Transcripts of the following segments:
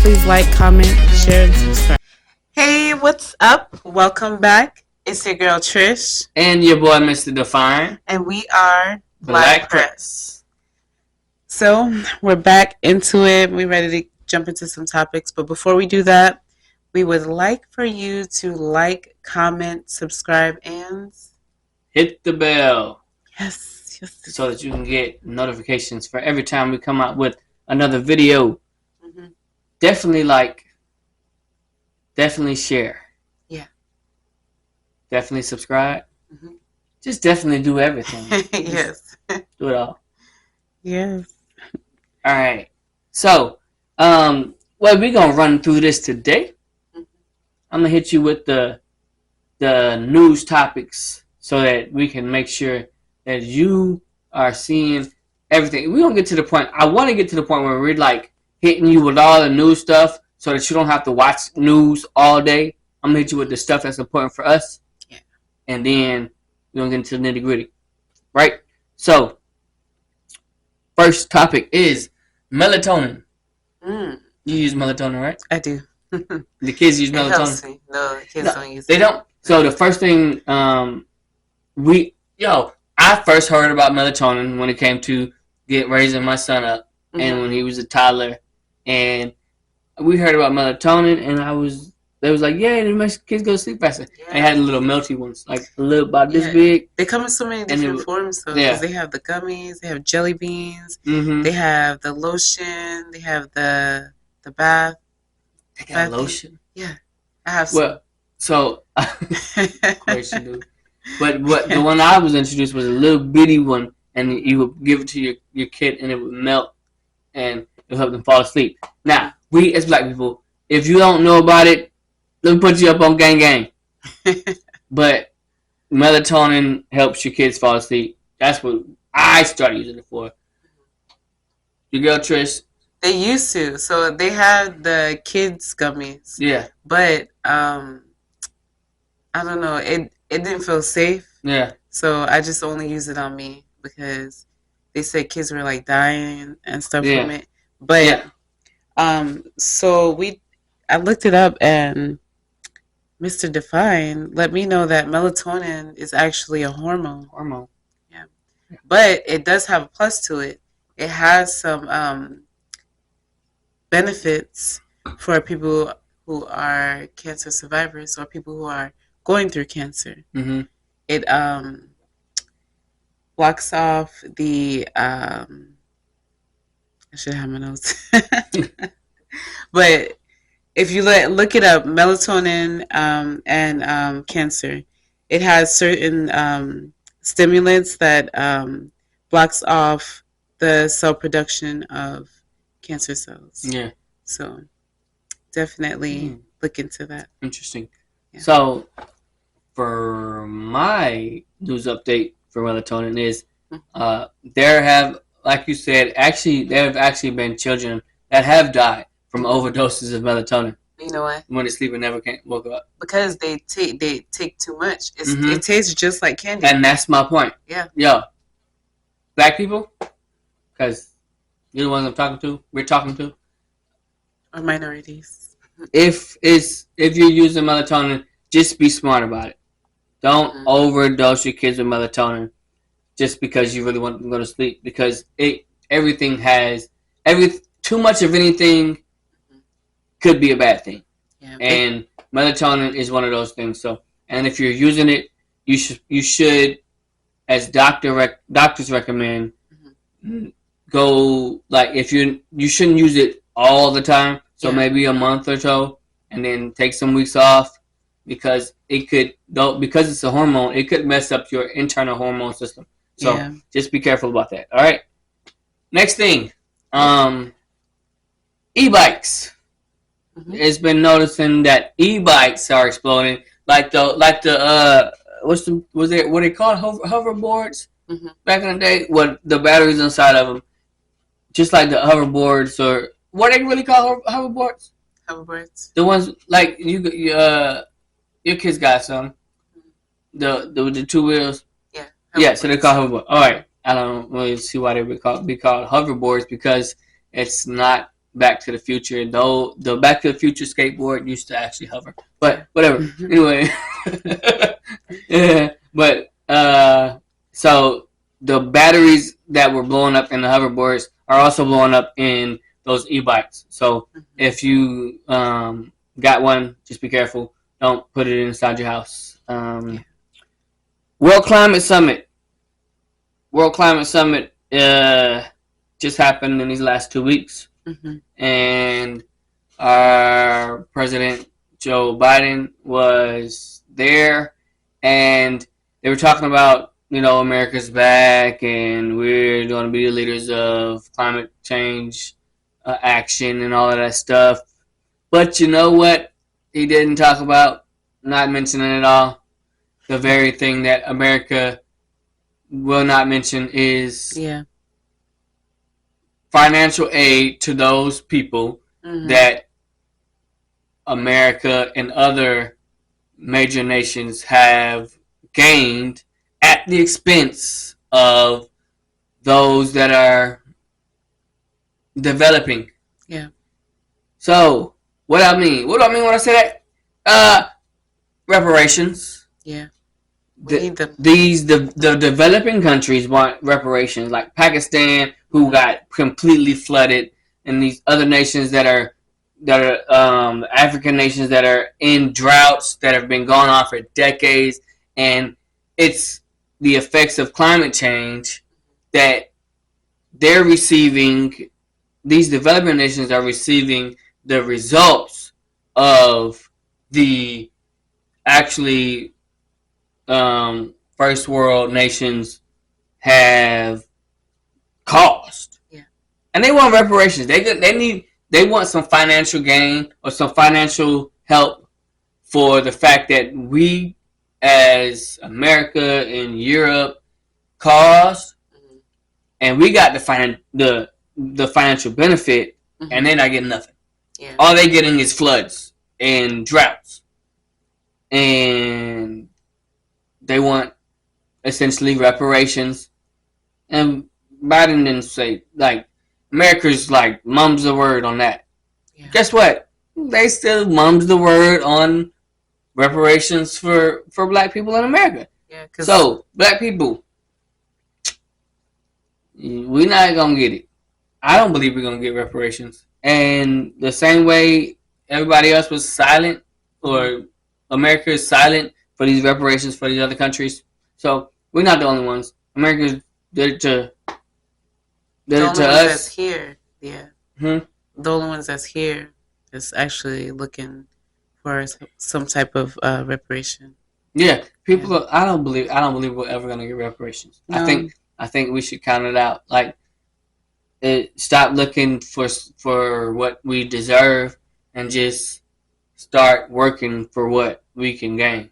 Please like, comment, share, and subscribe. Hey, what's up? Welcome back. It's your girl Trish. And your boy Mr. Define. And we are Black Press. So we're back into it. We're ready to jump into some topics. But before we do that, we would like for you to like, comment, subscribe, and hit the bell. Yes. So that you can get notifications for every time we come out with another video. Mm-hmm. Definitely like. Definitely share. Yeah. Definitely subscribe. Mm-hmm. Just definitely do everything. Yes. Do it all. Yes. All right. So, well, we're gonna run through this today. Mm-hmm. I'm gonna hit you with the news topics so that we can make sure that you are seeing everything. We're gonna get to the point. I want to get to the point where we're like hitting you with all the news stuff so that you don't have to watch news all day. I'm gonna hit you with the stuff that's important for us. Yeah. And then we're gonna get into the nitty gritty. Right? So, first topic is melatonin. You use melatonin, right? I do. The kids use melatonin. It helps me. No, the kids don't use it. They don't. So the first thing I first heard about melatonin when it came to raising my son up, and when he was a toddler, and we heard about melatonin, and they was like, yeah, it makes kids go to sleep faster. Yeah. They had little melty ones, like a little about this big. They come in so many different forms, though. Yeah. Because they have the gummies, they have jelly beans, mm-hmm. They have the lotion, they have the bath. They got lotion? Yeah. I have some. Well, so, of course you do. But the one I was introduced was a little bitty one, and you would give it to your kid, and it would melt, and it would help them fall asleep. Now, we as black people, if you don't know about it, let me put you up on gang. But melatonin helps your kids fall asleep. That's what I started using it for. Your girl Trish. They used to. So they had the kids gummies. Yeah. But I don't know. It didn't feel safe. Yeah. So I just only use it on me because they said kids were like dying and stuff from it. But so I looked it up, and Mr. Define let me know that melatonin is actually a hormone. Yeah. But it does have a plus to it. It has some benefits for people who are cancer survivors or people who are going through cancer. Mm-hmm. It blocks off the I should have my notes. But if you look it up, melatonin and cancer, it has certain stimulants that blocks off the cell production of cancer cells. Yeah. So definitely look into that. Interesting. Yeah. So for my news update for melatonin is there have, like you said, there have actually been children that have died from overdoses of melatonin. You know what? When they sleep and never woke up. Because they take too much. It tastes just like candy. And that's my point. Yeah. Yo, black people, because you're the ones we're talking to. Or minorities. If you're using melatonin, just be smart about it. Don't overdose your kids with melatonin just because you really want them to go to sleep. Because too much of anything could be a bad thing. Yeah, and melatonin is one of those things. So, and if you're using it, you should, as doctors recommend, go like if you shouldn't use it all the time. So maybe a month or so, and then take some weeks off because because it's a hormone, it could mess up your internal hormone system. So just be careful about that. All right. Next thing, e-bikes. It's been noticing that e-bikes are exploding, like the what they called hoverboards back in the day. What the batteries inside of them, just like the hoverboards, or what they really call hoverboards. Hoverboards. The ones like your kids got some. The two wheels. Yeah. Yeah. So they call hoverboard. All right. I don't really see why they would be called hoverboards because it's not Back to the Future. Though the Back to the Future skateboard used to actually hover, but whatever. Anyway, yeah. But so the batteries that were blowing up in the hoverboards are also blowing up in those e-bikes. So if you got one, just be careful. Don't put it inside your house. World Climate Summit. World Climate Summit just happened in these last 2 weeks. And our President Joe Biden was there, and they were talking about, America's back, and we're going to be the leaders of climate change action and all of that stuff. But you know what he didn't talk about, not mentioning it all? The very thing that America will not mention is financial aid to those people that America and other major nations have gained at the expense of those that are developing. Yeah. So, what do I mean? What do I mean when I say that? Reparations. Yeah. The developing countries want reparations, like Pakistan, who got completely flooded, and these other nations that are African nations that are in droughts that have been going on for decades, and it's the effects of climate change that they're receiving. These developing nations are receiving the results of the actually first world nations have caused. Yeah. And they want reparations. They want some financial gain or some financial help for the fact that we, as America and Europe, caused, and we got the financial benefit, and they're not getting nothing. Yeah. All they're getting is floods and droughts, and they want essentially reparations. And Biden didn't say, like, America's like mums the word on that. Yeah. Guess what? They still mums the word on reparations for black people in America. Yeah. So black people, we're not gonna get it. I don't believe we're gonna get reparations. And the same way everybody else was silent, or America is silent for these reparations for these other countries. So we're not the only ones. America did it to us. That's here, yeah. The only ones that's here is actually looking for some type of reparation. Yeah, people. I don't believe we're ever gonna get reparations. No. I think we should count it out. Like, stop looking for what we deserve and just start working for what we can gain.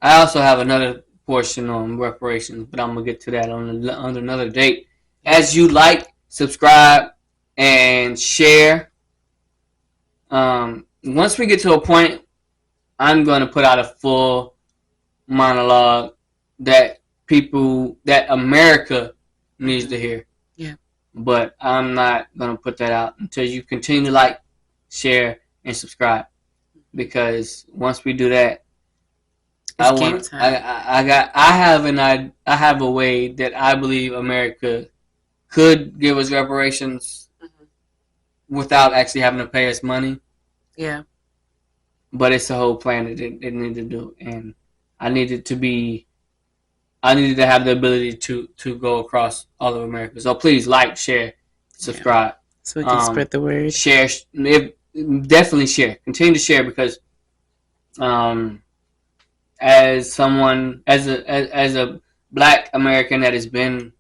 I also have another portion on reparations, but I'm gonna get to that on another date. As you like, subscribe, and share. Once we get to a point, I'm going to put out a full monologue that America needs to hear. Yeah. But I'm not going to put that out until you continue to like, share, and subscribe. Because once we do that, I have a way that I believe America could give us reparations without actually having to pay us money. Yeah. But it's a whole plan that it needed to do, and I needed to have the ability to go across all of America. So please like, share, subscribe. Yeah. So we can spread the word. Share, definitely share. Continue to share, because as a Black American that has been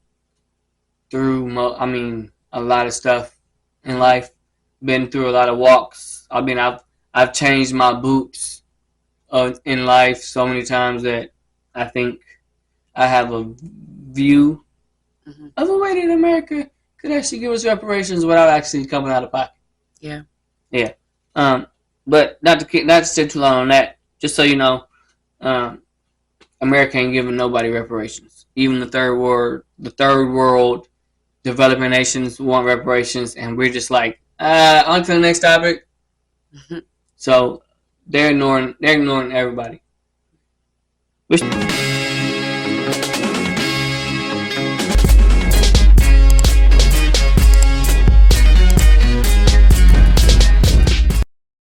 through a lot of stuff in life, been through a lot of walks. I've changed my boots in life so many times that I think I have a view of a way that America could actually give us reparations without actually coming out of pocket. Yeah. Yeah. But not to stay too long on that. Just so you know, America ain't giving nobody reparations. Even the third world developing nations want reparations, and we're just like, on to the next topic. So they're ignoring everybody.